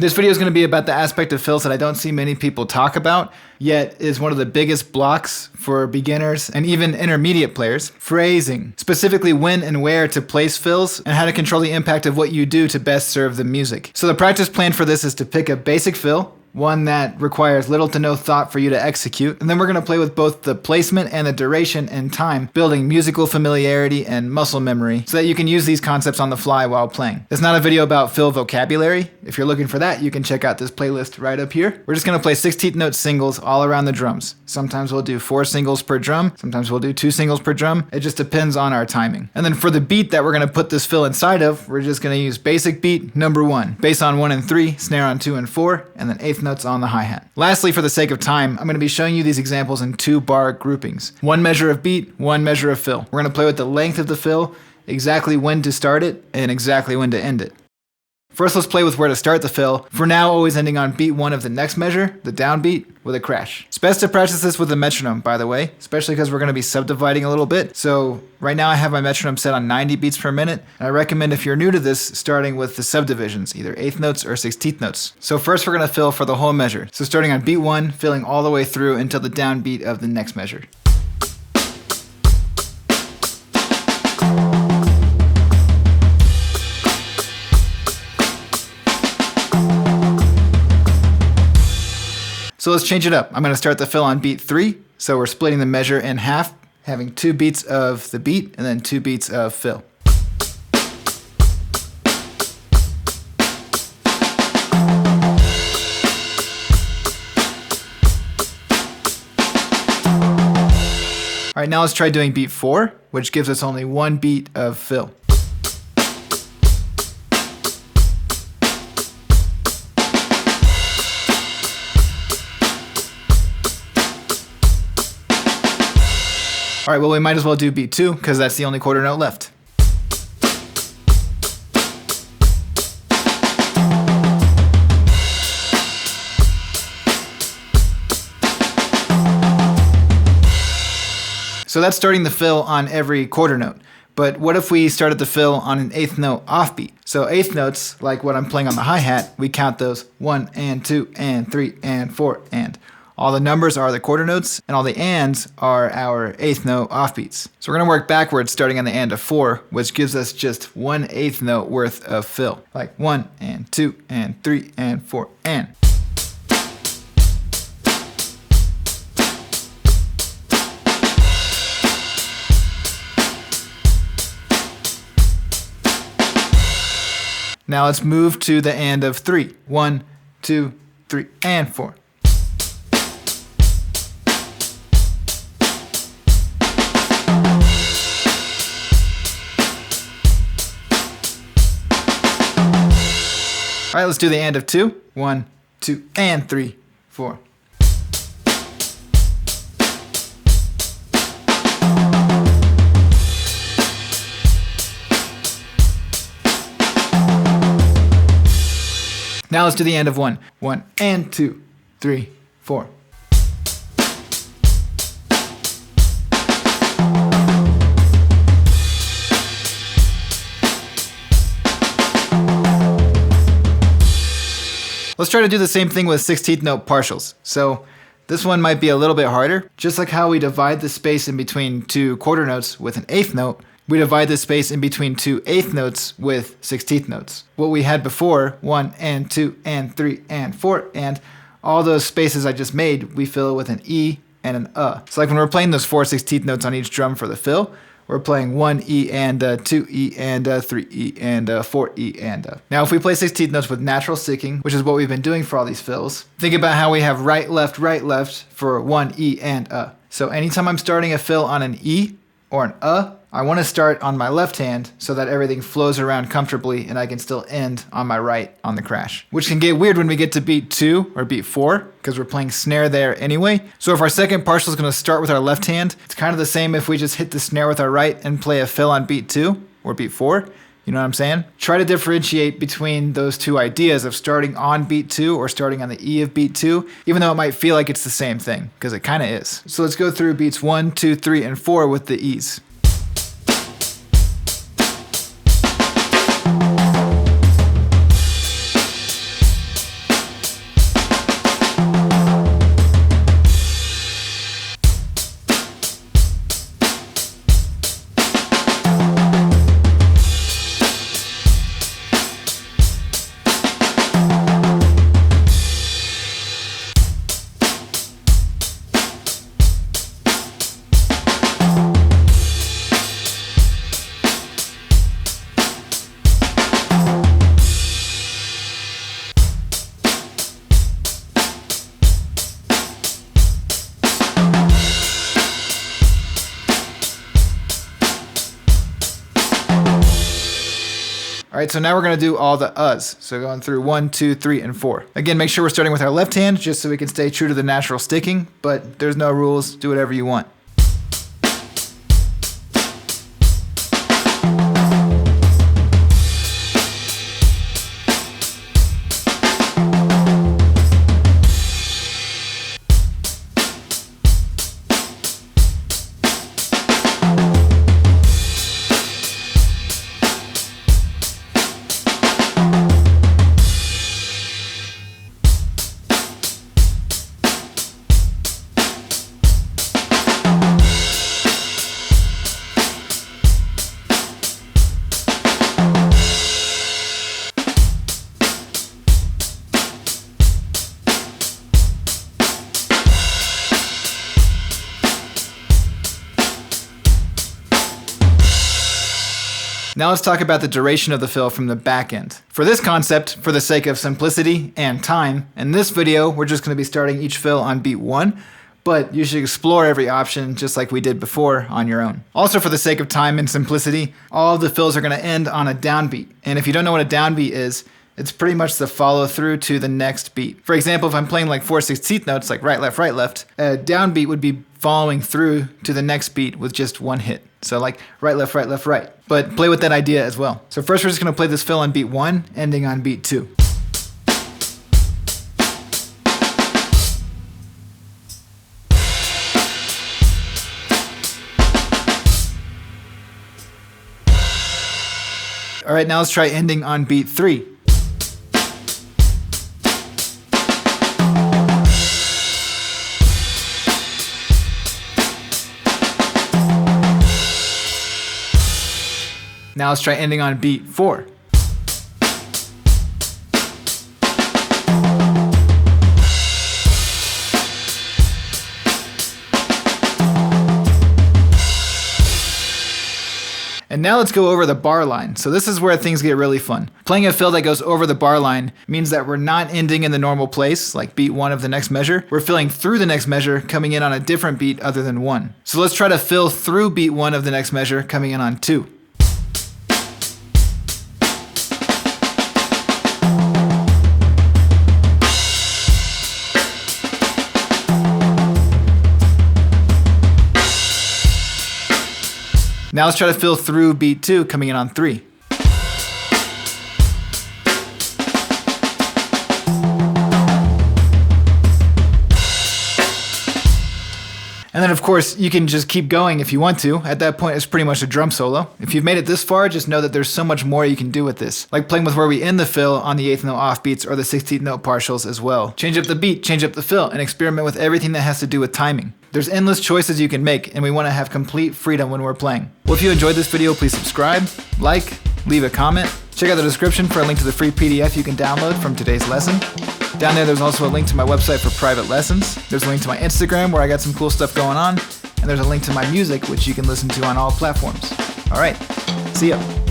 This video is going to be about the aspect of fills that I don't see many people talk about, yet is one of the biggest blocks for beginners and even intermediate players. Phrasing, specifically when and where to place fills and how to control the impact of what you do to best serve the music. So the practice plan for this is to pick a basic fill, one that requires little to no thought for you to execute. And then we're going to play with both the placement and the duration and time, building musical familiarity and muscle memory so that you can use these concepts on the fly while playing. It's not a video about fill vocabulary. If you're looking for that, you can check out this playlist right up here. We're just going to play 16th note singles all around the drums. Sometimes we'll do 4 singles per drum. Sometimes we'll do 2 singles per drum. It just depends on our timing. And then for the beat that we're going to put this fill inside of, we're just going to use basic beat number 1, bass on 1 and 3, snare on 2 and 4, and then 8th notes on the hi-hat. Lastly, for the sake of time, I'm going to be showing you these examples in 2 bar groupings. 1 measure of beat, 1 measure of fill. We're going to play with the length of the fill, exactly when to start it, and exactly when to end it. First, let's play with where to start the fill. For now, always ending on beat 1 of the next measure, the downbeat, with a crash. It's best to practice this with a metronome, by the way, especially because we're going to be subdividing a little bit. So right now I have my metronome set on 90 beats per minute. And I recommend if you're new to this, starting with the subdivisions, either 8th notes or 16th notes. So first we're going to fill for the whole measure. So starting on beat 1, filling all the way through until the downbeat of the next measure. So let's change it up. I'm going to start the fill on beat 3. So we're splitting the measure in half, having 2 beats of the beat and then 2 beats of fill. All right, now let's try doing beat 4, which gives us only 1 beat of fill. All right, well, we might as well do beat 2 because that's the only quarter note left. So that's starting the fill on every quarter note. But what if we started the fill on an 8th note offbeat? So 8th notes, like what I'm playing on the hi-hat, we count those 1 and 2 and 3 and 4 and. All the numbers are the quarter notes, and all the ands are our 8th note offbeats. So we're going to work backwards starting on the and of 4, which gives us just 1/8 note worth of fill. Like 1 and 2 and 3 and 4 and. Now let's move to the and of 3. 1, 2, 3, and 4. All right, let's do the and of 2. 1, 2, and 3, 4. Now let's do the and of 1. 1 and 2, 3, 4. Let's try to do the same thing with 16th note partials. So this one might be a little bit harder. Just like how we divide the space in between 2 quarter notes with an 8th note, we divide the space in between 2 8th notes with 16th notes. What we had before, 1 and 2 and 3 and 4 and, all those spaces I just made, we fill with an E and an So like when we're playing those 4 16th notes on each drum for the fill, we're playing 1 E and 2 E and 3 E and 4 E and. Now if we play 16th notes with natural sticking, which is what we've been doing for all these fills, think about how we have right, left for 1 E and So anytime I'm starting a fill on an E or an I want to start on my left hand so that everything flows around comfortably and I can still end on my right on the crash. Which can get weird when we get to beat 2 or beat 4 because we're playing snare there anyway. So if our second partial is going to start with our left hand, it's kind of the same if we just hit the snare with our right and play a fill on beat 2 or beat 4. You know what I'm saying? Try to differentiate between those 2 ideas of starting on beat 2 or starting on the E of beat 2, even though it might feel like it's the same thing, because it kind of is. So let's go through beats 1, 2, 3, and 4 with the E's. Alright, so now we're going to do all the uhs. So going through 1, 2, 3, and 4. Again, make sure we're starting with our left hand just so we can stay true to the natural sticking, but there's no rules, do whatever you want. Now let's talk about the duration of the fill from the back end. For this concept, for the sake of simplicity and time, in this video we're just going to be starting each fill on beat 1, but you should explore every option just like we did before on your own. Also, for the sake of time and simplicity, all of the fills are going to end on a downbeat. And if you don't know what a downbeat is, it's pretty much the follow through to the next beat. For example, if I'm playing like 4/16 notes, like right, left, a downbeat would be following through to the next beat with just one hit. So like right, left, right. But play with that idea as well. So first we're just going to play this fill on beat 1, ending on beat 2. All right, now let's try ending on beat 3. Now let's try ending on beat 4. And now let's go over the bar line. So this is where things get really fun. Playing a fill that goes over the bar line means that we're not ending in the normal place, like beat 1 of the next measure. We're filling through the next measure, coming in on a different beat other than 1. So let's try to fill through beat 1 of the next measure, coming in on 2. Now let's try to fill through beat 2, coming in on 3. And then of course, you can just keep going if you want to. At that point, it's pretty much a drum solo. If you've made it this far, just know that there's so much more you can do with this. Like playing with where we end the fill on the 8th note offbeats or the 16th note partials as well. Change up the beat, change up the fill, and experiment with everything that has to do with timing. There's endless choices you can make, and we want to have complete freedom when we're playing. Well, if you enjoyed this video, please subscribe, like, leave a comment. Check out the description for a link to the free PDF you can download from today's lesson. Down there, there's also a link to my website for private lessons. There's a link to my Instagram where I got some cool stuff going on. And there's a link to my music, which you can listen to on all platforms. All right, see ya.